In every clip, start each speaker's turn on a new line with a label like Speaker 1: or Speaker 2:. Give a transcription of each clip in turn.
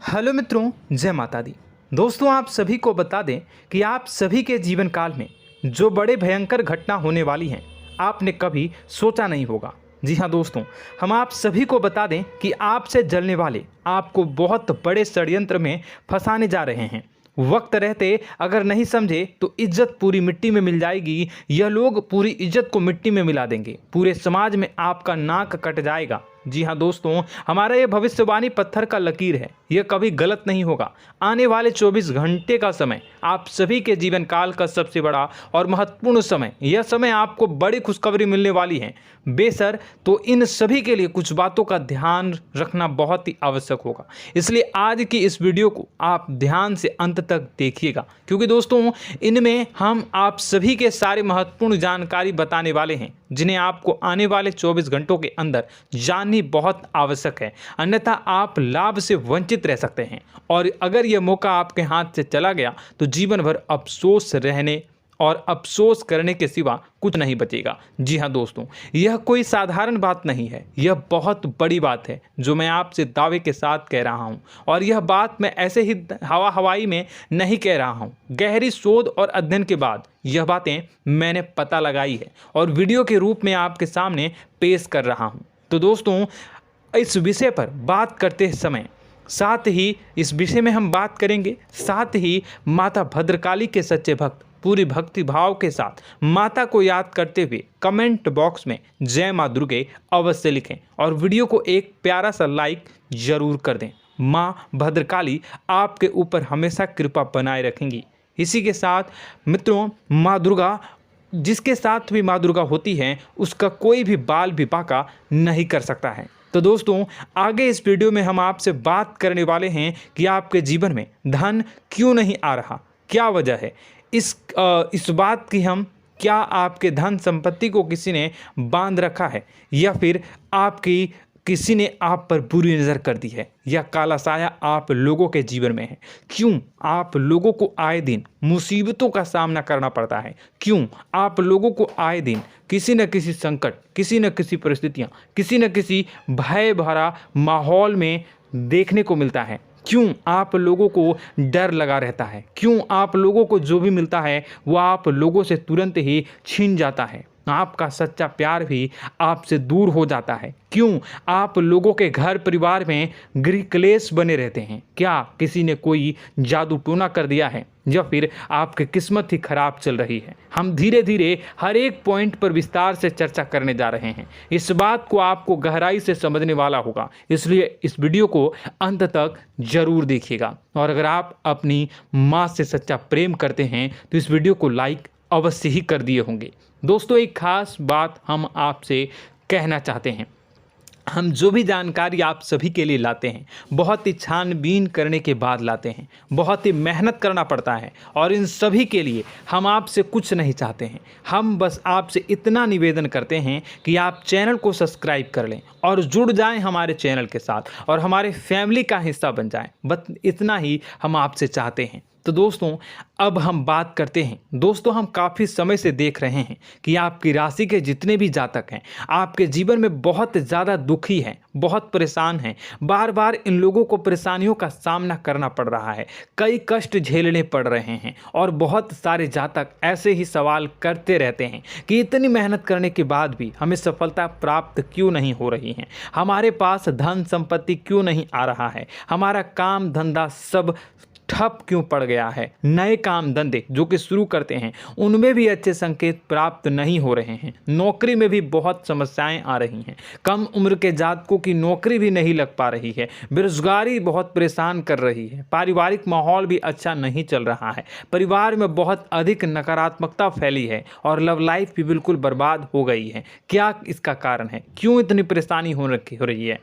Speaker 1: Hello मित्रों, जय माता दी। दोस्तों, आप सभी को बता दें कि आप सभी के जीवन काल में जो बड़े भयंकर घटना होने वाली हैं, आपने कभी सोचा नहीं होगा। जी हाँ दोस्तों, हम आप सभी को बता दें कि आपसे जलने वाले आपको बहुत बड़े षड्यंत्र में फंसाने जा रहे हैं। वक्त रहते अगर नहीं समझे तो इज्जत पूरी मिट्टी में मिल जाएगी। यह लोग पूरी इज्जत को मिट्टी में मिला देंगे। पूरे समाज में आपका नाक कट जाएगा। जी हाँ दोस्तों, हमारा ये भविष्यवाणी पत्थर का लकीर है, यह कभी गलत नहीं होगा। आने वाले 24 घंटे का समय आप सभी के जीवन काल का सबसे बड़ा और महत्वपूर्ण समय। यह समय आपको बड़ी खुशखबरी मिलने वाली है बेसर, तो इन सभी के लिए कुछ बातों का ध्यान रखना बहुत ही आवश्यक होगा। इसलिए आज की इस वीडियो को आप ध्यान से अंत तक देखिएगा, क्योंकि दोस्तों इनमें हम आप सभी के सारे महत्वपूर्ण जानकारी बताने वाले हैं, जिन्हें आपको आने वाले 24 घंटों के अंदर जाननी बहुत आवश्यक है। अन्यथा आप लाभ से वंचित रह सकते हैं, और अगर यह मौका आपके हाथ से चला गया तो जीवन भर अफसोस रहने और अफसोस करने के सिवा कुछ नहीं बचेगा। जी हाँ दोस्तों, यह कोई साधारण बात नहीं है, यह बहुत बड़ी बात है जो मैं आपसे दावे के साथ कह रहा हूँ। और यह बात मैं ऐसे ही हवाई में नहीं कह रहा हूँ। गहरी शोध और अध्ययन के बाद यह बातें मैंने पता लगाई है और वीडियो के रूप में आपके सामने पेश कर रहा हूँ। तो दोस्तों, इस विषय पर बात करते समय साथ ही इस विषय में हम बात करेंगे, साथ ही माता भद्रकाली के सच्चे भक्त पूरी भक्ति भाव के साथ माता को याद करते हुए कमेंट बॉक्स में जय माँ दुर्गे अवश्य लिखें और वीडियो को एक प्यारा सा लाइक जरूर कर दें। माँ भद्रकाली आपके ऊपर हमेशा कृपा बनाए रखेंगी। इसी के साथ मित्रों, माँ दुर्गा, जिसके साथ भी माँ दुर्गा होती हैं, उसका कोई भी बाल भी बांका नहीं कर सकता है। तो दोस्तों, आगे इस वीडियो में हम आपसे बात करने वाले हैं कि आपके जीवन में धन क्यों नहीं आ रहा, क्या वजह है इस बात की। हम क्या आपके धन संपत्ति को किसी ने बांध रखा है, या फिर आपकी किसी ने आप पर बुरी नज़र कर दी है, या काला साया आप लोगों के जीवन में है। क्यों आप लोगों को आए दिन मुसीबतों का सामना करना पड़ता है, क्यों आप लोगों को आए दिन किसी न किसी संकट, किसी न किसी परिस्थितियाँ, किसी न किसी भय भरा माहौल में देखने को मिलता है, क्यों आप लोगों को डर लगा रहता है, क्यों आप लोगों को जो भी मिलता है वह आप लोगों से तुरंत ही छीन जाता है, आपका सच्चा प्यार भी आपसे दूर हो जाता है, क्यों आप लोगों के घर परिवार में गृह क्लेश बने रहते हैं। क्या किसी ने कोई जादू टोना कर दिया है, या फिर आपकी किस्मत ही खराब चल रही है। हम धीरे धीरे हर एक पॉइंट पर विस्तार से चर्चा करने जा रहे हैं। इस बात को आपको गहराई से समझने वाला होगा, इसलिए इस वीडियो को अंत तक जरूर देखिएगा। और अगर आप अपनी माँ से सच्चा प्रेम करते हैं तो इस वीडियो को लाइक अवश्य ही कर दिए होंगे। दोस्तों, एक खास बात हम आपसे कहना चाहते हैं। हम जो भी जानकारी आप सभी के लिए लाते हैं, बहुत ही छानबीन करने के बाद लाते हैं, बहुत ही मेहनत करना पड़ता है, और इन सभी के लिए हम आपसे कुछ नहीं चाहते हैं। हम बस आपसे इतना निवेदन करते हैं कि आप चैनल को सब्सक्राइब कर लें और जुड़ जाएं हमारे चैनल के साथ और हमारे फैमिली का हिस्सा बन जाएं। बस इतना ही हम आपसे चाहते हैं। तो दोस्तों, अब हम बात करते हैं। दोस्तों, हम काफ़ी समय से देख रहे हैं कि आपकी राशि के जितने भी जातक हैं, आपके जीवन में बहुत ज़्यादा दुखी हैं, बहुत परेशान हैं। बार बार इन लोगों को परेशानियों का सामना करना पड़ रहा है, कई कष्ट झेलने पड़ रहे हैं, और बहुत सारे जातक ऐसे ही सवाल करते रहते हैं कि इतनी मेहनत करने के बाद भी हमें सफलता प्राप्त क्यों नहीं हो रही है, हमारे पास धन संपत्ति क्यों नहीं आ रहा है, हमारा काम धंधा सब ठप क्यों पड़ गया है, नए काम धंधे जो कि शुरू करते हैं उनमें भी अच्छे संकेत प्राप्त नहीं हो रहे हैं, नौकरी में भी बहुत समस्याएं आ रही हैं, कम उम्र के जातकों की नौकरी भी नहीं लग पा रही है, बेरोजगारी बहुत परेशान कर रही है, पारिवारिक माहौल भी अच्छा नहीं चल रहा है, परिवार में बहुत अधिक नकारात्मकता फैली है, और लव लाइफ भी बिल्कुल बर्बाद हो गई है। क्या इसका कारण है, क्यों इतनी परेशानी हो रही है?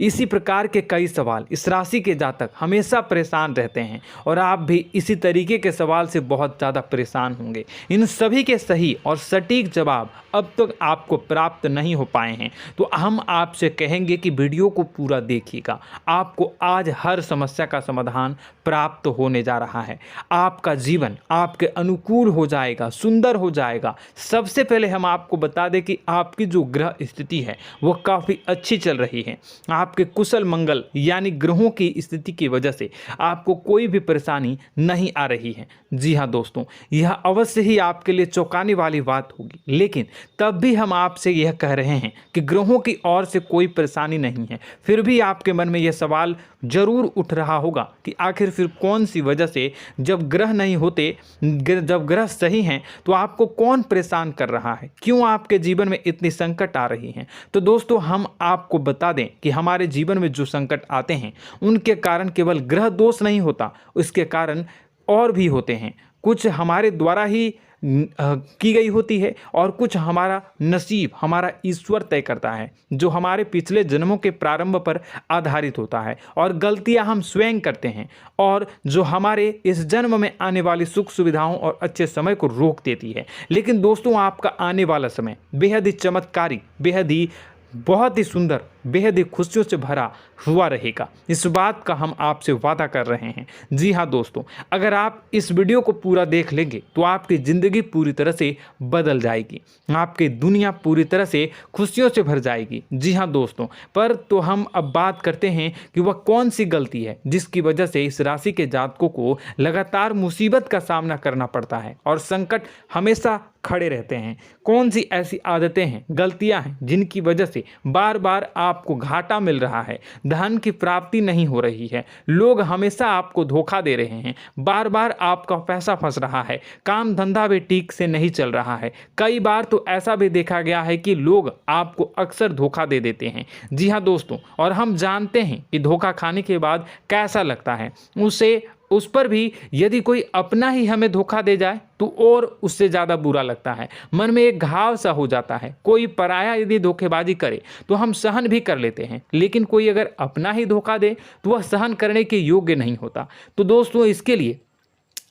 Speaker 1: इसी प्रकार के कई सवाल इस राशि के जातक हमेशा परेशान रहते हैं, और आप भी इसी तरीके के सवाल से बहुत ज़्यादा परेशान होंगे। इन सभी के सही और सटीक जवाब अब तक आपको प्राप्त नहीं हो पाए हैं, तो हम आपसे कहेंगे कि वीडियो को पूरा देखिएगा। आपको आज हर समस्या का समाधान प्राप्त होने जा रहा है। आपका जीवन आपके अनुकूल हो जाएगा, सुंदर हो जाएगा। सबसे पहले हम आपको बता दें कि आपकी जो ग्रह स्थिति है वो काफ़ी अच्छी चल रही है। आपके कुशल मंगल यानी ग्रहों की स्थिति की वजह से आपको कोई भी परेशानी नहीं आ रही है। जी हाँ दोस्तों, यह अवश्य ही आपके लिए चौंकाने वाली बात होगी, लेकिन तब भी हम आपसे यह कह रहे हैं कि ग्रहों की ओर से कोई परेशानी नहीं है। फिर भी आपके मन में यह सवाल जरूर उठ रहा होगा कि आखिर फिर कौन सी वजह से, जब ग्रह नहीं होते, जब ग्रह सही हैं, तो आपको कौन परेशान कर रहा है, क्यों आपके जीवन में इतनी संकट आ रही हैं। तो दोस्तों, हम आपको बता दें कि हमारे जीवन में जो संकट आते हैं उनके कारण केवल ग्रह दोष नहीं होता, उसके कारण और भी होते हैं। कुछ हमारे द्वारा ही की गई होती है और कुछ हमारा नसीब, हमारा ईश्वर तय करता है, जो हमारे पिछले जन्मों के प्रारंभ पर आधारित होता है। और गलतियां हम स्वयं करते हैं और जो हमारे इस जन्म में आने वाली सुख सुविधाओं और अच्छे समय को रोक देती है। लेकिन दोस्तों, आपका आने वाला समय बेहद ही चमत्कारी, बेहद ही बहुत ही सुंदर, बेहद ही खुशियों से भरा हुआ रहेगा। इस बात का हम आपसे वादा कर रहे हैं। जी हाँ दोस्तों, अगर आप इस वीडियो को पूरा देख लेंगे तो आपकी ज़िंदगी पूरी तरह से बदल जाएगी, आपकी दुनिया पूरी तरह से खुशियों से भर जाएगी। जी हाँ दोस्तों, पर तो हम अब बात करते हैं कि वह कौन सी गलती है जिसकी वजह से इस राशि के जातकों को लगातार मुसीबत का सामना करना पड़ता है और संकट हमेशा खड़े रहते हैं। कौन सी ऐसी आदतें हैं, गलतियां हैं जिनकी वजह से बार बार आपको घाटा मिल रहा है, धन की प्राप्ति नहीं हो रही है, लोग हमेशा आपको धोखा दे रहे हैं, बार बार आपका पैसा फंस रहा है, काम धंधा भी ठीक से नहीं चल रहा है। कई बार तो ऐसा भी देखा गया है कि लोग आपको अक्सर धोखा दे देते हैं। जी हाँ दोस्तों, और हम जानते हैं कि धोखा खाने के बाद कैसा लगता है। उस पर भी यदि कोई अपना ही हमें धोखा दे जाए तो और उससे ज़्यादा बुरा लगता है, मन में एक घाव सा हो जाता है। कोई पराया यदि धोखेबाजी करे तो हम सहन भी कर लेते हैं, लेकिन कोई अगर अपना ही धोखा दे तो वह सहन करने के योग्य नहीं होता। तो दोस्तों, इसके लिए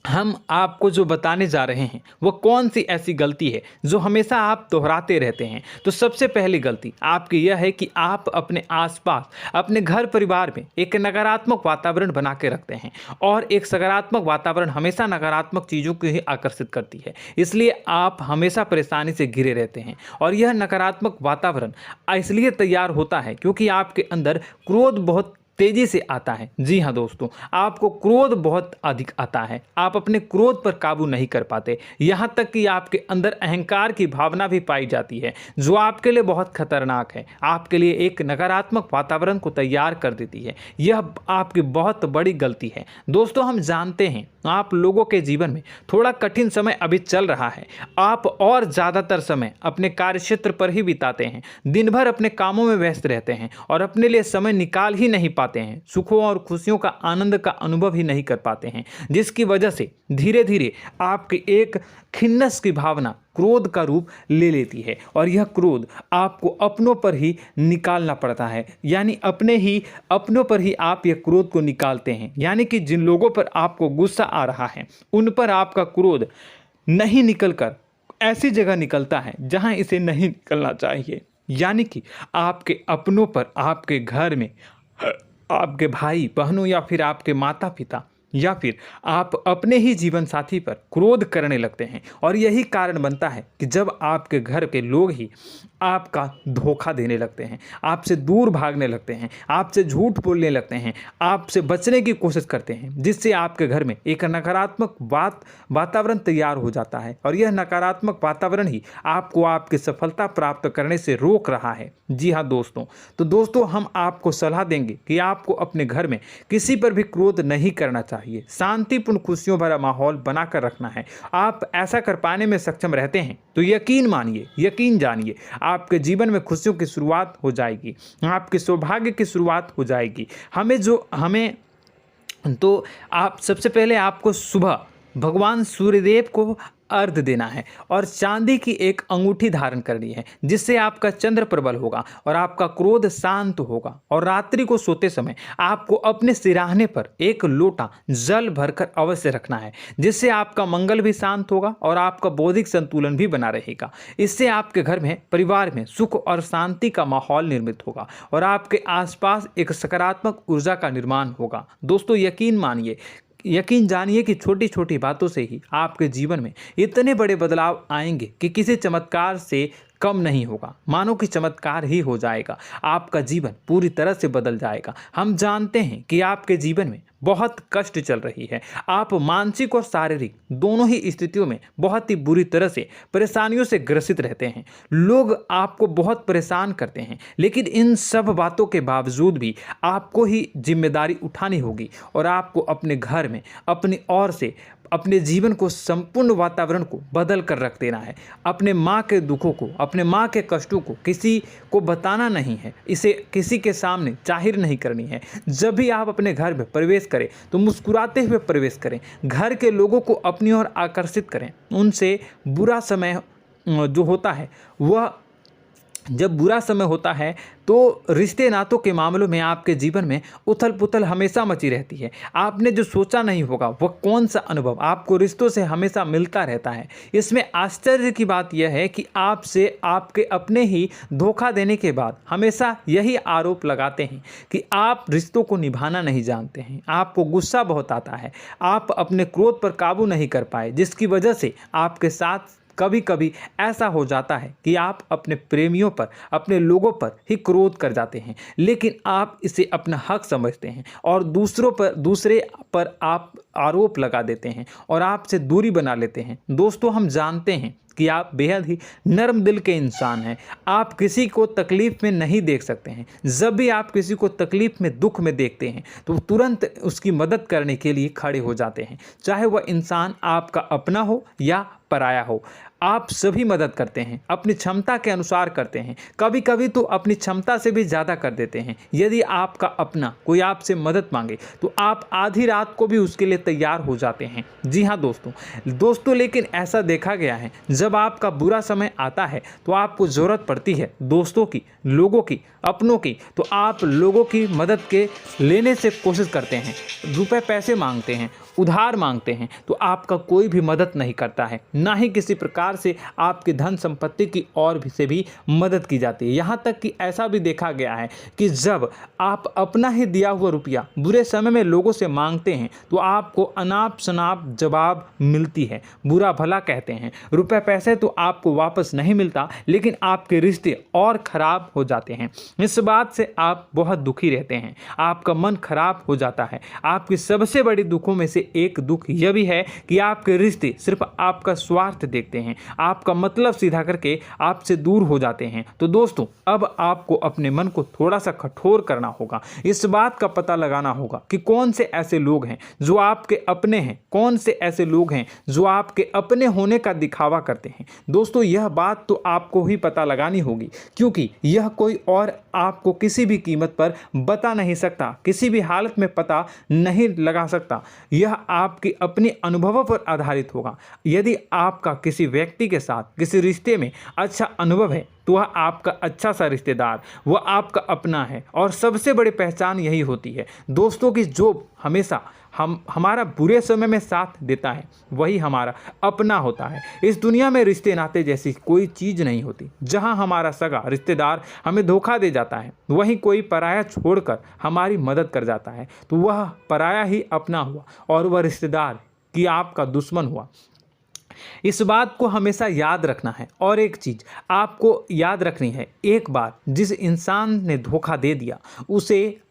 Speaker 1: हम आपको जो बताने जा रहे हैं वो कौन सी ऐसी गलती है जो हमेशा आप दोहराते रहते हैं। तो सबसे पहली गलती आपकी यह है कि आप अपने आसपास, अपने घर परिवार में एक नकारात्मक वातावरण बना के रखते हैं, और एक सकारात्मक वातावरण हमेशा नकारात्मक चीज़ों को ही आकर्षित करती है। इसलिए आप हमेशा परेशानी से घिरे रहते हैं, और यह नकारात्मक वातावरण इसलिए तैयार होता है क्योंकि आपके अंदर क्रोध बहुत तेजी से आता है। जी हाँ दोस्तों, आपको क्रोध बहुत अधिक आता है, आप अपने क्रोध पर काबू नहीं कर पाते, यहाँ तक कि आपके अंदर अहंकार की भावना भी पाई जाती है, जो आपके लिए बहुत खतरनाक है, आपके लिए एक नकारात्मक वातावरण को तैयार कर देती है। यह आपकी बहुत बड़ी गलती है। दोस्तों, हम जानते हैं आप लोगों के जीवन में थोड़ा कठिन समय अभी चल रहा है। आप और ज़्यादातर समय अपने कार्यक्षेत्र पर ही बिताते हैं, दिन भर अपने कामों में व्यस्त रहते हैं और अपने लिए समय निकाल ही नहीं पाते हैं, सुखों और खुशियों का आनंद का अनुभव ही नहीं कर पाते हैं, जिसकी वजह से धीरे धीरे आपकी एक खिन्नस की भावना क्रोध का रूप ले लेती है, और यह क्रोध आपको अपनों पर ही निकालना पड़ता है। यानी अपनों पर ही आप यह क्रोध को निकालते हैं। यानी कि जिन लोगों पर आपको गुस्सा आ रहा है उन पर आपका क्रोध नहीं निकलकर ऐसी जगह निकलता है जहां इसे नहीं निकलना चाहिए। यानी कि आपके अपनों पर, आपके घर में आपके भाई बहनों या फिर आपके माता पिता या फिर आप अपने ही जीवन साथी पर क्रोध करने लगते हैं, और यही कारण बनता है कि जब आपके घर के लोग ही आपका धोखा देने लगते हैं, आपसे दूर भागने लगते हैं, आपसे झूठ बोलने लगते हैं, आपसे बचने की कोशिश करते हैं, जिससे आपके घर में एक नकारात्मक वातावरण तैयार हो जाता है, और यह नकारात्मक वातावरण ही आपको आपकी सफलता प्राप्त करने से रोक रहा है। जी हाँ दोस्तों, तो दोस्तों, हम आपको सलाह देंगे कि आपको अपने घर में किसी पर भी क्रोध नहीं करना चाहिए, शांतिपूर्ण खुशियों भरा माहौल बनाकर रखना है। आप ऐसा कर पाने में सक्षम रहते हैं तो यकीन मानिए, यकीन जानिए, आपके जीवन में खुशियों की शुरुआत हो जाएगी, आपके सौभाग्य की शुरुआत हो जाएगी। तो आप सबसे पहले आपको सुबह भगवान सूर्यदेव को अर्घ देना है और चांदी की एक अंगूठी धारण करनी है, जिससे आपका चंद्र प्रबल होगा और आपका क्रोध शांत होगा। और रात्रि को सोते समय आपको अपने सिराहने पर एक लोटा जल भरकर अवश्य रखना है, जिससे आपका मंगल भी शांत होगा और आपका बौद्धिक संतुलन भी बना रहेगा। इससे आपके घर में, परिवार में सुख और शांति का माहौल निर्मित होगा और आपके आसपास एक सकारात्मक ऊर्जा का निर्माण होगा। दोस्तों यकीन जानिए कि छोटी छोटी बातों से ही आपके जीवन में इतने बड़े बदलाव आएंगे कि किसी चमत्कार से कम नहीं होगा। मानो कि चमत्कार ही हो जाएगा, आपका जीवन पूरी तरह से बदल जाएगा। हम जानते हैं कि आपके जीवन में बहुत कष्ट चल रही है, आप मानसिक और शारीरिक दोनों ही स्थितियों में बहुत ही बुरी तरह से परेशानियों से ग्रसित रहते हैं। लोग आपको बहुत परेशान करते हैं, लेकिन इन सब बातों के बावजूद भी आपको ही जिम्मेदारी उठानी होगी और आपको अपने घर में अपनी ओर से अपने जीवन को, संपूर्ण वातावरण को बदल कर रख देना है। अपने माँ के दुखों को, अपने माँ के कष्टों को किसी को बताना नहीं है, इसे किसी के सामने जाहिर नहीं करनी है। जब भी आप अपने घर में प्रवेश करें तो मुस्कुराते हुए प्रवेश करें, घर के लोगों को अपनी ओर आकर्षित करें। उनसे बुरा समय जो होता है वह जब बुरा समय होता है तो रिश्ते नातों के मामलों में आपके जीवन में उथल पुथल हमेशा मची रहती है। आपने जो सोचा नहीं होगा वह कौन सा अनुभव आपको रिश्तों से हमेशा मिलता रहता है। इसमें आश्चर्य की बात यह है कि आपसे आपके अपने ही धोखा देने के बाद हमेशा यही आरोप लगाते हैं कि आप रिश्तों को निभाना नहीं जानते हैं, आपको गुस्सा बहुत आता है, आप अपने क्रोध पर काबू नहीं कर पाए, जिसकी वजह से आपके साथ कभी कभी ऐसा हो जाता है कि आप अपने प्रेमियों पर, अपने लोगों पर ही क्रोध कर जाते हैं, लेकिन आप इसे अपना हक समझते हैं और दूसरे पर आप आरोप लगा देते हैं और आपसे दूरी बना लेते हैं। दोस्तों हम जानते हैं कि आप बेहद ही नर्म दिल के इंसान हैं। आप किसी को तकलीफ में नहीं देख सकते हैं। जब भी आप किसी को तकलीफ में, दुख में देखते हैं तो तुरंत उसकी मदद करने के लिए खड़े हो जाते हैं, चाहे वह इंसान आपका अपना हो या पराया हो। आप सभी मदद करते हैं, अपनी क्षमता के अनुसार करते हैं, कभी कभी तो अपनी क्षमता से भी ज़्यादा कर देते हैं। यदि आपका अपना कोई आपसे मदद मांगे तो आप आधी रात को भी उसके लिए तैयार हो जाते हैं। जी हाँ दोस्तों, लेकिन ऐसा देखा गया है जब आपका बुरा समय आता है तो आपको ज़रूरत पड़ती है दोस्तों की, लोगों की, अपनों की, तो आप लोगों की मदद के लेने से कोशिश करते हैं, रुपए पैसे मांगते हैं, उधार मांगते हैं, तो आपका कोई भी मदद नहीं करता है, ना ही किसी प्रकार से आपकी धन संपत्ति की ओर भी से भी मदद की जाती है। यहाँ तक कि ऐसा भी देखा गया है कि जब आप अपना ही दिया हुआ रुपया बुरे समय में लोगों से मांगते हैं तो आपको अनाप शनाप जवाब मिलती है, बुरा भला कहते हैं। रुपए पैसे तो आपको वापस नहीं मिलता, लेकिन आपके रिश्ते और खराब हो जाते हैं। इस बात से आप बहुत दुखी रहते हैं, आपका मन खराब हो जाता है। आपकी सबसे बड़ी दुखों में से एक दुख यह भी है कि आपके रिश्ते सिर्फ आपका स्वार्थ देखते हैं, आपका मतलब सीधा करके आपसे दूर हो जाते हैं। तो दोस्तों अब आपको अपने मन को थोड़ा सा कठोर करना होगा, इस बात का पता लगाना होगा कि कौन से ऐसे लोग हैं जो आपके अपने हैं, कौन से ऐसे लोग हैं जो आपके अपने होने का दिखावा करते हैं। दोस्तों यह बात तो आपको ही पता लगानी होगी, क्योंकि यह कोई और आपको किसी भी कीमत पर बता नहीं सकता, किसी भी हालत में पता नहीं लगा सकता। यह आपके अपने अनुभवों पर आधारित होगा। यदि आपका किसी व्यक्ति के साथ किसी रिश्ते में अच्छा अनुभव है तो वह आपका अच्छा सा रिश्तेदार, वह आपका अपना है। और सबसे बड़ी पहचान यही होती है दोस्तों की जो हमेशा हमारा बुरे समय में साथ देता है वही हमारा अपना होता है। इस दुनिया में रिश्ते नाते जैसी कोई चीज़ नहीं होती। जहां हमारा सगा रिश्तेदार हमें धोखा दे जाता है, वहीं कोई पराया छोड़कर हमारी मदद कर जाता है तो वह पराया ही अपना हुआ और वह रिश्तेदार की आपका दुश्मन हुआ। इस बात को हमेशा याद रखना है। और एक चीज़ आपको याद रखनी है, एक बार जिस इंसान ने धोखा दे दिया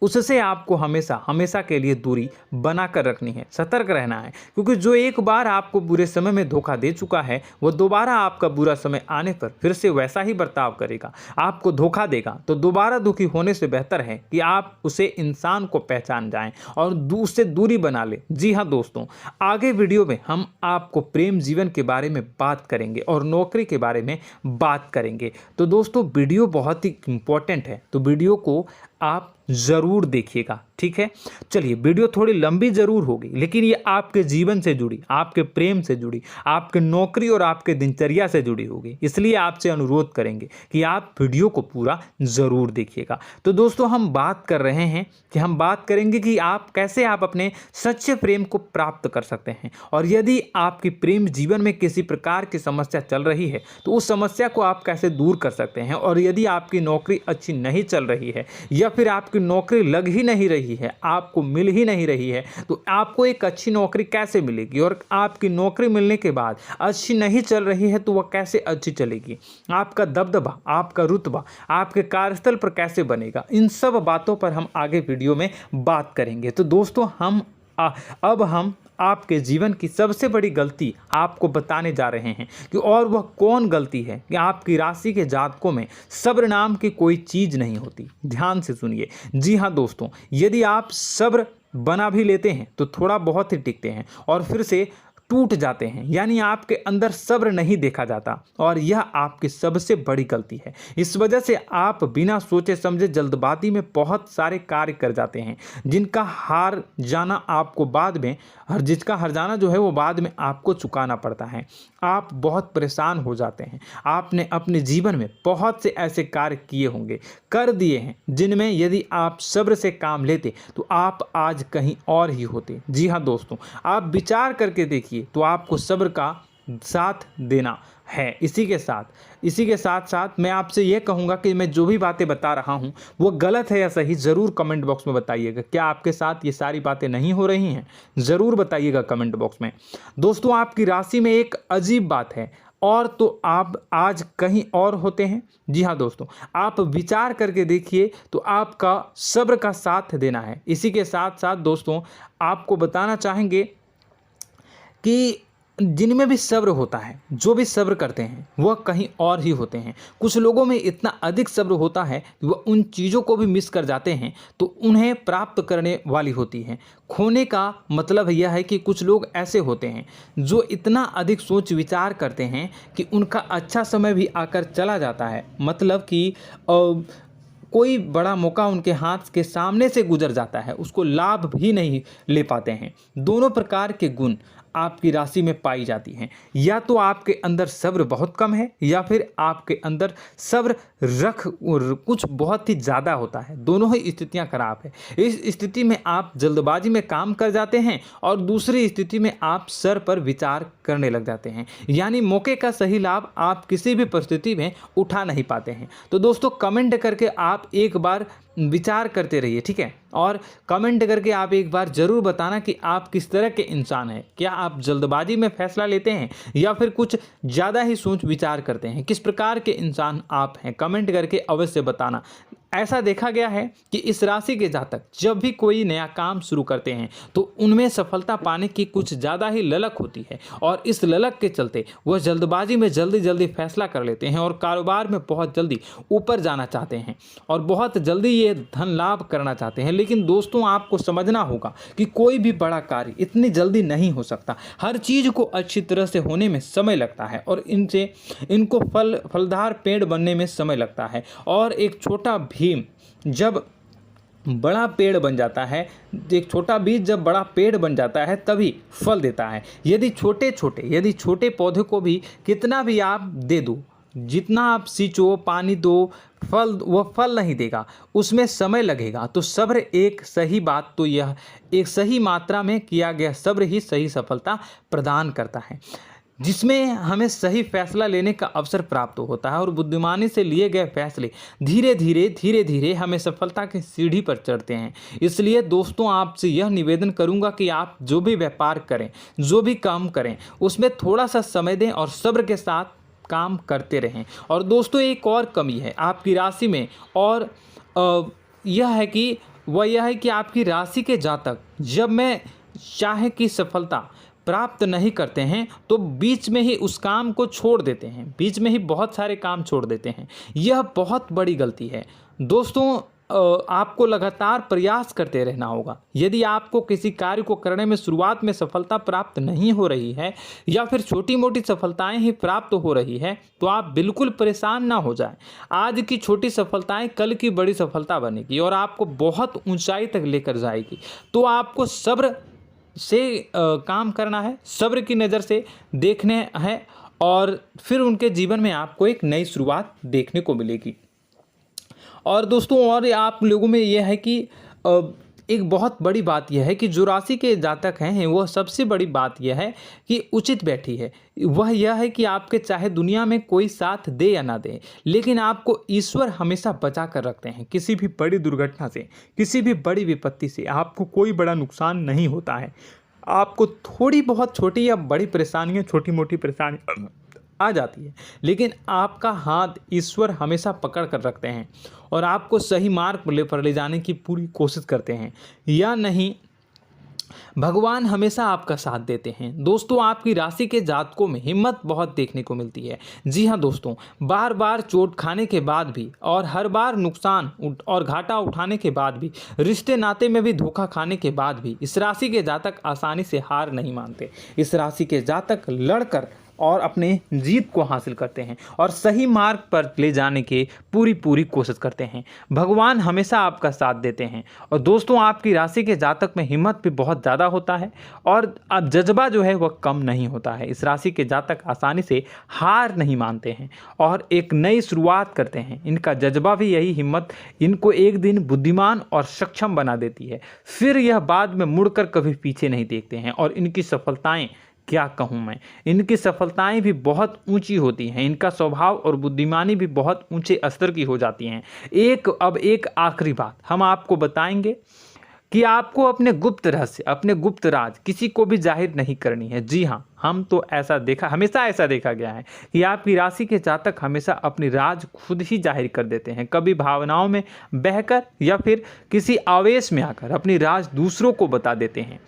Speaker 1: उससे आपको हमेशा हमेशा के लिए दूरी बना कर रखनी है, सतर्क रहना है। क्योंकि जो एक बार आपको बुरे समय में धोखा दे चुका है वह दोबारा आपका बुरा समय आने पर फिर से वैसा ही बर्ताव करेगा, आपको धोखा देगा। तो दोबारा दुखी होने से बेहतर है कि आप उसे इंसान को पहचान जाएं और उससे दूरी बना लें। जी हाँ दोस्तों, आगे वीडियो में हम आपको प्रेम जीवन के बारे में बात करेंगे और नौकरी के बारे में बात करेंगे। तो दोस्तों वीडियो बहुत ही इम्पोर्टेंट है, तो वीडियो को आप ज़रूर देखिएगा, ठीक है। चलिए, वीडियो थोड़ी लंबी ज़रूर होगी, लेकिन ये आपके जीवन से जुड़ी, आपके प्रेम से जुड़ी, आपके नौकरी और आपके दिनचर्या से जुड़ी होगी, इसलिए आपसे अनुरोध करेंगे कि आप वीडियो को पूरा ज़रूर देखिएगा। तो दोस्तों, हम बात कर रहे हैं कि हम बात करेंगे कि आप कैसे आप अपने सच्चे प्रेम को प्राप्त कर सकते हैं, और यदि आपकी प्रेम जीवन में किसी प्रकार की समस्या चल रही है तो उस समस्या को आप कैसे दूर कर सकते हैं, और यदि आपकी नौकरी अच्छी नहीं चल रही है या फिर आपकी नौकरी लग ही नहीं रही है, आपको मिल ही नहीं रही है, तो आपको एक अच्छी नौकरी कैसे मिलेगी, और आपकी नौकरी मिलने के बाद अच्छी नहीं चल रही है तो वह कैसे अच्छी चलेगी, आपका दबदबा, आपका रुतबा आपके कार्यस्थल पर कैसे बनेगा, इन सब बातों पर हम आगे वीडियो में बात करेंगे। तो दोस्तों, अब हम आपके जीवन की सबसे बड़ी गलती आपको बताने जा रहे हैं कि और वह कौन गलती है कि आपकी राशि के जातकों में सब्र नाम की कोई चीज़ नहीं होती। ध्यान से सुनिए। जी हाँ दोस्तों, यदि आप सब्र बना भी लेते हैं तो थोड़ा बहुत ही टिकते हैं और फिर से टूट जाते हैं, यानी आपके अंदर सब्र नहीं देखा जाता, और यह आपकी सबसे बड़ी गलती है। इस वजह से आप बिना सोचे समझे जल्दबाजी में बहुत सारे कार्य कर जाते हैं, जिनका हार जाना आपको बाद में जिसका हर जाना जो है वो बाद में आपको चुकाना पड़ता है। आप बहुत परेशान हो जाते हैं। आपने अपने जीवन में बहुत से ऐसे कार्य किए होंगे, कर दिए हैं, जिनमें यदि आप सब्र से काम लेते तो आप आज कहीं और ही होते। जी हाँ दोस्तों, आप विचार करके देखिए तो आपको सब्र का साथ देना है। इसी के साथ साथ मैं आपसे ये कहूँगा कि मैं जो भी बातें बता रहा हूँ वो गलत है या सही, ज़रूर कमेंट बॉक्स में बताइएगा। क्या आपके साथ ये सारी बातें नहीं हो रही हैं? ज़रूर बताइएगा कमेंट बॉक्स में। दोस्तों, आपकी राशि में एक अजीब बात है, और तो आप आज कहीं और होते हैं। जी हाँ दोस्तों, आप विचार करके देखिए तो आपका सब्र का साथ देना है। इसी के साथ साथ दोस्तों, आपको बताना चाहेंगे कि जिनमें भी सब्र होता है, जो भी सब्र करते हैं वह कहीं और ही होते हैं। कुछ लोगों में इतना अधिक सब्र होता है कि वह उन चीज़ों को भी मिस कर जाते हैं तो उन्हें प्राप्त करने वाली होती हैं। खोने का मतलब यह है कि कुछ लोग ऐसे होते हैं जो इतना अधिक सोच विचार करते हैं कि उनका अच्छा समय भी आकर चला जाता है, मतलब कि कोई बड़ा मौका उनके हाथ के सामने से गुजर जाता है, उसको लाभ भी नहीं ले पाते हैं। दोनों प्रकार के गुण आपकी राशि में पाई जाती हैं। या तो आपके अंदर सब्र बहुत कम है या फिर आपके अंदर सब्र कुछ बहुत ही ज़्यादा होता है। दोनों ही स्थितियां खराब है। इस स्थिति में आप जल्दबाजी में काम कर जाते हैं और दूसरी स्थिति में आप सर पर विचार करने लग जाते हैं, यानी मौके का सही लाभ आप किसी भी परिस्थिति में उठा नहीं पाते हैं। तो दोस्तों, कमेंट करके आप एक बार विचार करते रहिए, ठीक है, और कमेंट करके आप एक बार ज़रूर बताना कि आप किस तरह के इंसान हैं। क्या आप जल्दबाजी में फैसला लेते हैं या फिर कुछ ज़्यादा ही सोच विचार करते हैं? किस प्रकार के इंसान आप हैं? कमेंट करके अवश्य बताना। ऐसा देखा गया है कि इस राशि के जातक जब भी कोई नया काम शुरू करते हैं तो उनमें सफलता पाने की कुछ ज़्यादा ही ललक होती है, और इस ललक के चलते वह जल्दबाजी में जल्दी फैसला कर लेते हैं और कारोबार में बहुत जल्दी ऊपर जाना चाहते हैं और बहुत जल्दी ये धन लाभ करना चाहते हैं। लेकिन दोस्तों, आपको समझना होगा कि कोई भी बड़ा कार्य इतनी जल्दी नहीं हो सकता। हर चीज़ को अच्छी तरह से होने में समय लगता है और इनको फलदार पेड़ बनने में समय लगता है। और एक छोटा भीम जब बड़ा पेड़ बन जाता है, एक छोटा बीज जब बड़ा पेड़ बन जाता है तभी फल देता है। यदि छोटे पौधे को भी कितना भी आप दे दो, जितना आप सींचो, पानी दो, वह फल नहीं देगा, उसमें समय लगेगा। तो सब्र एक सही बात, तो यह एक सही मात्रा में किया गया सब्र ही सही सफलता प्रदान करता है, जिसमें हमें सही फैसला लेने का अवसर प्राप्त होता है और बुद्धिमानी से लिए गए फैसले धीरे धीरे हमें सफलता की सीढ़ी पर चढ़ते हैं। इसलिए दोस्तों, आपसे यह निवेदन करूंगा कि आप जो भी व्यापार करें, जो भी काम करें, उसमें थोड़ा सा समय दें और सब्र के साथ काम करते रहें। और दोस्तों, एक और कमी है आपकी राशि में, और यह है कि आपकी राशि के जातक जब मैं चाहे कि सफलता प्राप्त नहीं करते हैं तो बीच में ही उस काम को छोड़ देते हैं, बीच में ही बहुत सारे काम छोड़ देते हैं। यह बहुत बड़ी गलती है दोस्तों। आपको लगातार प्रयास करते रहना होगा। यदि आपको किसी कार्य को करने में शुरुआत में सफलता प्राप्त नहीं हो रही है या फिर छोटी मोटी सफलताएं ही प्राप्त हो रही है तो आप बिल्कुल परेशान ना हो जाएं। आज की छोटी सफलताएं कल की बड़ी सफलता बनेगी और आपको बहुत ऊंचाई तक लेकर जाएगी। तो आपको सब्र से काम करना है, सब्र की नज़र से देखने हैं और फिर उनके जीवन में आपको एक नई शुरुआत देखने को मिलेगी। और दोस्तों और आप लोगों में यह है कि एक बहुत बड़ी बात यह है कि जो राशि के जातक हैं वह सबसे बड़ी बात यह है कि उचित बैठी है। वह यह है कि आपके चाहे दुनिया में कोई साथ दे या ना दे, लेकिन आपको ईश्वर हमेशा बचा कर रखते हैं। किसी भी बड़ी दुर्घटना से, किसी भी बड़ी विपत्ति से आपको कोई बड़ा नुकसान नहीं होता है। आपको थोड़ी बहुत छोटी या बड़ी परेशानियाँ, छोटी मोटी परेशानी आ जाती है, लेकिन आपका हाथ ईश्वर हमेशा पकड़ कर रखते हैं और आपको सही मार्ग पर ले जाने की पूरी कोशिश करते हैं। या नहीं, भगवान हमेशा आपका साथ देते हैं। दोस्तों आपकी राशि के जातकों में हिम्मत बहुत देखने को मिलती है। जी हाँ दोस्तों, बार बार चोट खाने के बाद भी और हर बार नुकसान और घाटा उठाने के बाद भी, रिश्ते नाते में भी धोखा खाने के बाद भी इस राशि के जातक आसानी से हार नहीं मानते। इस राशि के जातक लड़कर और अपने जीत को हासिल करते हैं और सही मार्ग पर ले जाने की पूरी कोशिश करते हैं। भगवान हमेशा आपका साथ देते हैं। और दोस्तों आपकी राशि के जातक में हिम्मत भी बहुत ज़्यादा होता है और अब जज्बा जो है वह कम नहीं होता है। इस राशि के जातक आसानी से हार नहीं मानते हैं और एक नई शुरुआत करते हैं। इनका जज्बा भी, यही हिम्मत इनको एक दिन बुद्धिमान और सक्षम बना देती है। फिर यह बाद में मुड़कर कभी पीछे नहीं देखते हैं और इनकी सफलताएं, क्या कहूँ मैं, इनकी सफलताएं भी बहुत ऊंची होती हैं। इनका स्वभाव और बुद्धिमानी भी बहुत ऊंचे स्तर की हो जाती हैं। अब एक आखिरी बात हम आपको बताएंगे कि आपको अपने गुप्त रहस्य, अपने गुप्त राज किसी को भी जाहिर नहीं करनी है। जी हाँ, हमेशा ऐसा देखा गया है कि आपकी राशि के जातक हमेशा अपनी राज खुद ही जाहिर कर देते हैं। कभी भावनाओं में बहकर या फिर किसी आवेश में आकर अपनी राज दूसरों को बता देते हैं,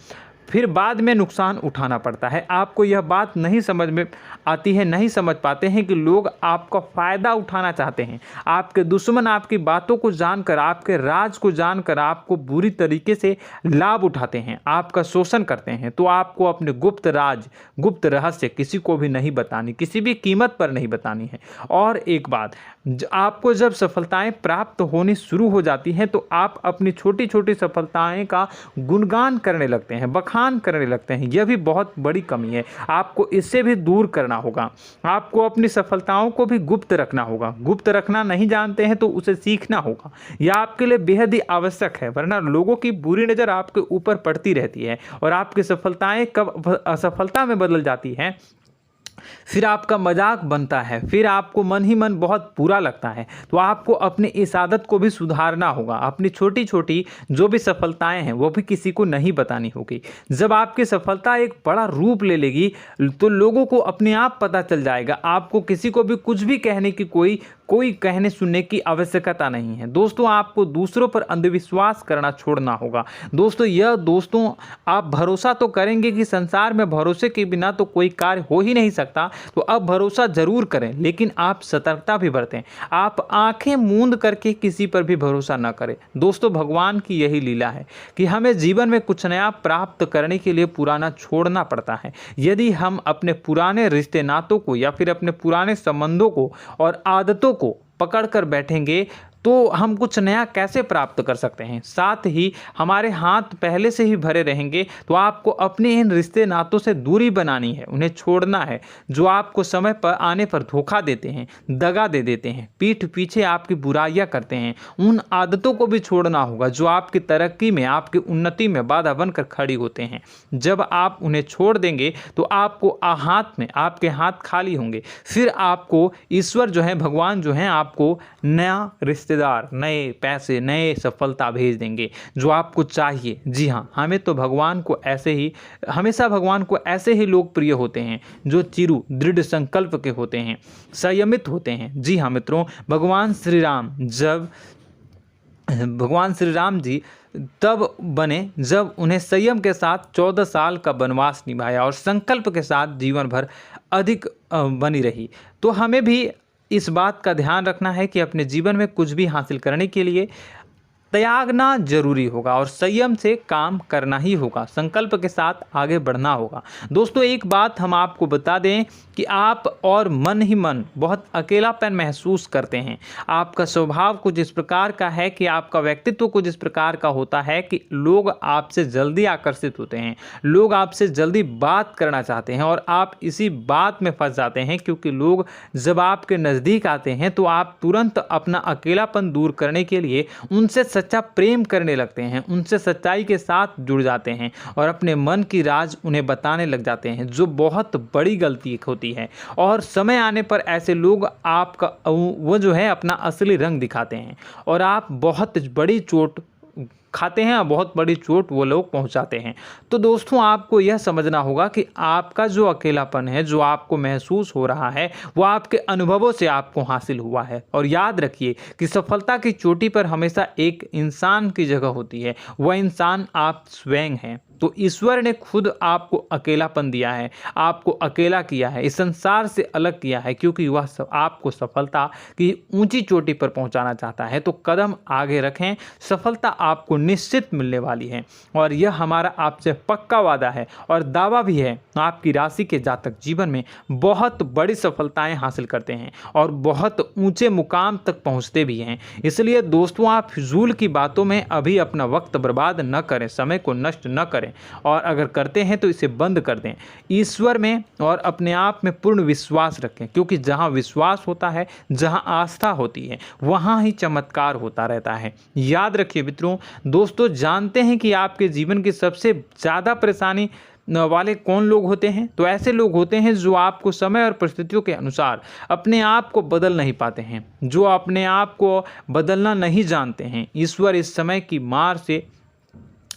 Speaker 1: फिर बाद में नुकसान उठाना पड़ता है। आपको यह बात नहीं समझ में आती है, नहीं समझ पाते हैं कि लोग आपका फ़ायदा उठाना चाहते हैं। आपके दुश्मन आपकी बातों को जानकर, आपके राज को जानकर आपको बुरी तरीके से लाभ उठाते हैं, आपका शोषण करते हैं। तो आपको अपने गुप्त राज, गुप्त रहस्य किसी को भी नहीं बतानी, किसी भी कीमत पर नहीं बतानी है। और एक बात, आपको जब सफलताएं प्राप्त होनी शुरू हो जाती हैं तो आप अपनी छोटी छोटी सफलताएं का गुणगान करने लगते हैं, बखान करने लगते हैं। यह भी बहुत बड़ी कमी है, आपको इससे भी दूर करना होगा। आपको अपनी सफलताओं को भी गुप्त रखना होगा। गुप्त रखना नहीं जानते हैं तो उसे सीखना होगा। यह आपके लिए बेहद ही आवश्यक है, वरना लोगों की बुरी नज़र आपके ऊपर पड़ती रहती है और आपकी सफलताएं कब असफलता में बदल जाती हैं, फिर आपका मजाक बनता है, फिर आपको मन ही मन बहुत बुरा लगता है। तो आपको अपनी इस आदत को भी सुधारना होगा। अपनी छोटी छोटी जो भी सफलताएं हैं वो भी किसी को नहीं बतानी होगी। जब आपकी सफलता एक बड़ा रूप ले लेगी तो लोगों को अपने आप पता चल जाएगा। आपको किसी को भी कुछ भी कहने की कोई कहने सुनने की आवश्यकता नहीं है। दोस्तों आपको दूसरों पर अंधविश्वास करना छोड़ना होगा। दोस्तों आप भरोसा तो करेंगे कि संसार में भरोसे के बिना तो कोई कार्य हो ही नहीं सकता, तो अब भरोसा जरूर करें, लेकिन आप सतर्कता भी बरतें। आप आंखें मूंद करके किसी पर भी भरोसा न करें। दोस्तों भगवान की यही लीला है कि हमें जीवन में कुछ नया प्राप्त करने के लिए पुराना छोड़ना पड़ता है। यदि हम अपने पुराने रिश्ते नातों को या फिर अपने पुराने संबंधों को और आदतों को पकड़ कर बैठेंगे तो हम कुछ नया कैसे प्राप्त कर सकते हैं। साथ ही हमारे हाथ पहले से ही भरे रहेंगे। तो आपको अपने इन रिश्ते नातों से दूरी बनानी है, उन्हें छोड़ना है। जो आपको समय पर आने पर धोखा देते हैं, दगा दे देते हैं, पीठ पीछे आपकी बुराइयां करते हैं, उन आदतों को भी छोड़ना होगा जो आपकी तरक्की में, आपकी उन्नति में बाधा बनकर खड़ी होते हैं। जब आप उन्हें छोड़ देंगे तो आपको आपके हाथ खाली होंगे। फिर आपको ईश्वर जो है, भगवान जो है, आपको नया रिश्तेदार, नए पैसे, नए सफलता भेज देंगे जो आपको चाहिए। जी हाँ, हमेशा भगवान को ऐसे ही लोग प्रिय होते हैं जो चिरु दृढ़ संकल्प के होते हैं, संयमित होते हैं। जी हाँ मित्रों, भगवान श्री राम जी तब बने जब उन्हें संयम के साथ 14 साल का वनवास निभाया और संकल्प के साथ जीवन भर अधिक बनी रही। तो हमें भी इस बात का ध्यान रखना है कि अपने जीवन में कुछ भी हासिल करने के लिए त्यागना जरूरी होगा और संयम से काम करना ही होगा, संकल्प के साथ आगे बढ़ना होगा। दोस्तों एक बात हम आपको बता दें कि आप और मन ही मन बहुत अकेलापन महसूस करते हैं। आपका स्वभाव कुछ इस प्रकार का है कि आपका व्यक्तित्व कुछ इस प्रकार का होता है कि लोग आपसे जल्दी आकर्षित होते हैं, लोग आपसे जल्दी बात करना चाहते हैं और आप इसी बात में फंस जाते हैं, क्योंकि लोग जब आपके नज़दीक आते हैं तो आप तुरंत अपना अकेलापन दूर करने के लिए उनसे सच्चा प्रेम करने लगते हैं, उनसे सच्चाई के साथ जुड़ जाते हैं और अपने मन की राज उन्हें बताने लग जाते हैं, जो बहुत बड़ी गलती होती है। और समय आने पर ऐसे लोग आपका वो जो है अपना असली रंग दिखाते हैं और आप बहुत बड़ी चोट खाते हैं, बहुत बड़ी चोट वो लोग पहुंचाते हैं। तो दोस्तों आपको यह समझना होगा कि आपका जो अकेलापन है, जो आपको महसूस हो रहा है, वो आपके अनुभवों से आपको हासिल हुआ है। और याद रखिए कि सफलता की चोटी पर हमेशा एक इंसान की जगह होती है, वह इंसान आप स्वयं हैं। तो ईश्वर ने खुद आपको अकेलापन दिया है, आपको अकेला किया है, इस संसार से अलग किया है, क्योंकि वह आपको सफलता की ऊंची चोटी पर पहुंचाना चाहता है। तो कदम आगे रखें, सफलता आपको निश्चित मिलने वाली है और यह हमारा आपसे पक्का वादा है और दावा भी है। आपकी राशि के जातक जीवन में बहुत बड़ी सफलताएं हासिल करते हैं और बहुत ऊंचे मुकाम तक पहुंचते भी हैं। इसलिए दोस्तों आप फिजूल की बातों में अभी अपना वक्त बर्बाद न करें, समय को नष्ट न करें और अगर करते हैं तो इसे बंद कर दें। ईश्वर में और अपने आप में पूर्ण विश्वास रखें, क्योंकि जहां विश्वास होता है, जहां आस्था होती है, वहां ही चमत्कार होता रहता है। याद रखिए मित्रों, दोस्तों जानते हैं कि आपके जीवन की सबसे ज़्यादा परेशानी वाले कौन लोग होते हैं? तो ऐसे लोग होते हैं जो आपको समय और परिस्थितियों के अनुसार अपने आप को बदल नहीं पाते हैं, जो अपने आप को बदलना नहीं जानते हैं। ईश्वर इस समय की मार से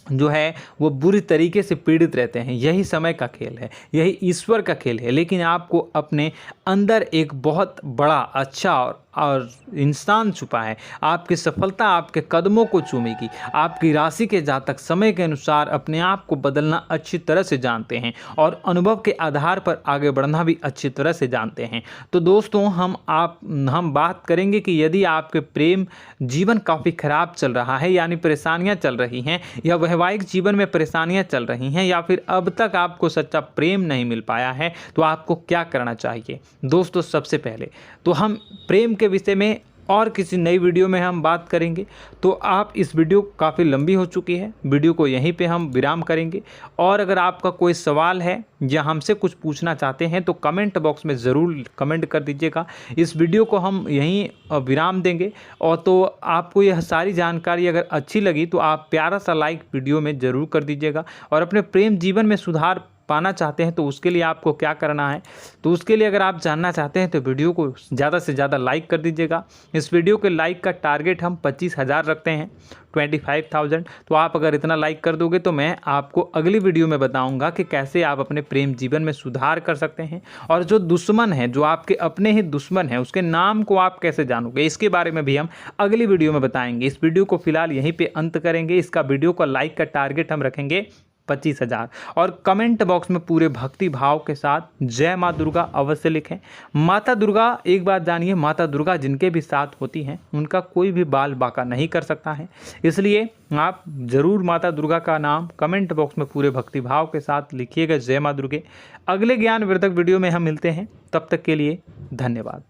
Speaker 1: जो है वो बुरी तरीके से पीड़ित रहते हैं। यही समय का खेल है, यही ईश्वर का खेल है। लेकिन आपको अपने अंदर एक बहुत बड़ा अच्छा और इंसान छुपा है। आपकी सफलता आपके कदमों को चूमेगी। आपकी राशि के जातक समय के अनुसार अपने आप को बदलना अच्छी तरह से जानते हैं और अनुभव के आधार पर आगे बढ़ना भी अच्छी तरह से जानते हैं। तो दोस्तों हम बात करेंगे कि यदि आपके प्रेम जीवन काफ़ी खराब चल रहा है, यानी परेशानियां चल रही हैं, या वैवाहिक जीवन में परेशानियां चल रही हैं, या फिर अब तक आपको सच्चा प्रेम नहीं मिल पाया है, तो आपको क्या करना चाहिए। दोस्तों सबसे पहले तो हम प्रेम के विषय में और किसी नई वीडियो में हम बात करेंगे। तो आप इस वीडियो काफ़ी लंबी हो चुकी है, वीडियो को यहीं पे हम विराम करेंगे। और अगर आपका कोई सवाल है या हमसे कुछ पूछना चाहते हैं तो कमेंट बॉक्स में ज़रूर कमेंट कर दीजिएगा। इस वीडियो को हम यहीं विराम देंगे। और तो आपको यह सारी जानकारी अगर अच्छी लगी तो आप प्यारा सा लाइक वीडियो में ज़रूर कर दीजिएगा। और अपने प्रेम जीवन में सुधार पाना चाहते हैं तो उसके लिए आपको क्या करना है, तो उसके लिए अगर आप जानना चाहते हैं तो वीडियो को ज़्यादा से ज़्यादा लाइक कर दीजिएगा। इस वीडियो के लाइक का टारगेट हम 25,000 रखते हैं, 25,000। तो आप अगर इतना लाइक कर दोगे तो मैं आपको अगली वीडियो में बताऊंगा कि कैसे आप अपने प्रेम जीवन में सुधार कर सकते हैं। और जो दुश्मन है, जो आपके अपने ही दुश्मन है, उसके नाम को आप कैसे जानोगे, इसके बारे में भी हम अगली वीडियो में बताएंगे। इस वीडियो को फिलहाल यहीं पर अंत करेंगे। इसका वीडियो का लाइक का टारगेट हम रखेंगे 25,000। और कमेंट बॉक्स में पूरे भक्ति भाव के साथ जय माँ दुर्गा अवश्य लिखें। माता दुर्गा, एक बात जानिए, माता दुर्गा जिनके भी साथ होती हैं उनका कोई भी बाल बाका नहीं कर सकता है। इसलिए आप ज़रूर माता दुर्गा का नाम कमेंट बॉक्स में पूरे भक्ति भाव के साथ लिखिएगा, जय माँ दुर्गे। अगले ज्ञानवर्धक वीडियो में हम मिलते हैं, तब तक के लिए धन्यवाद।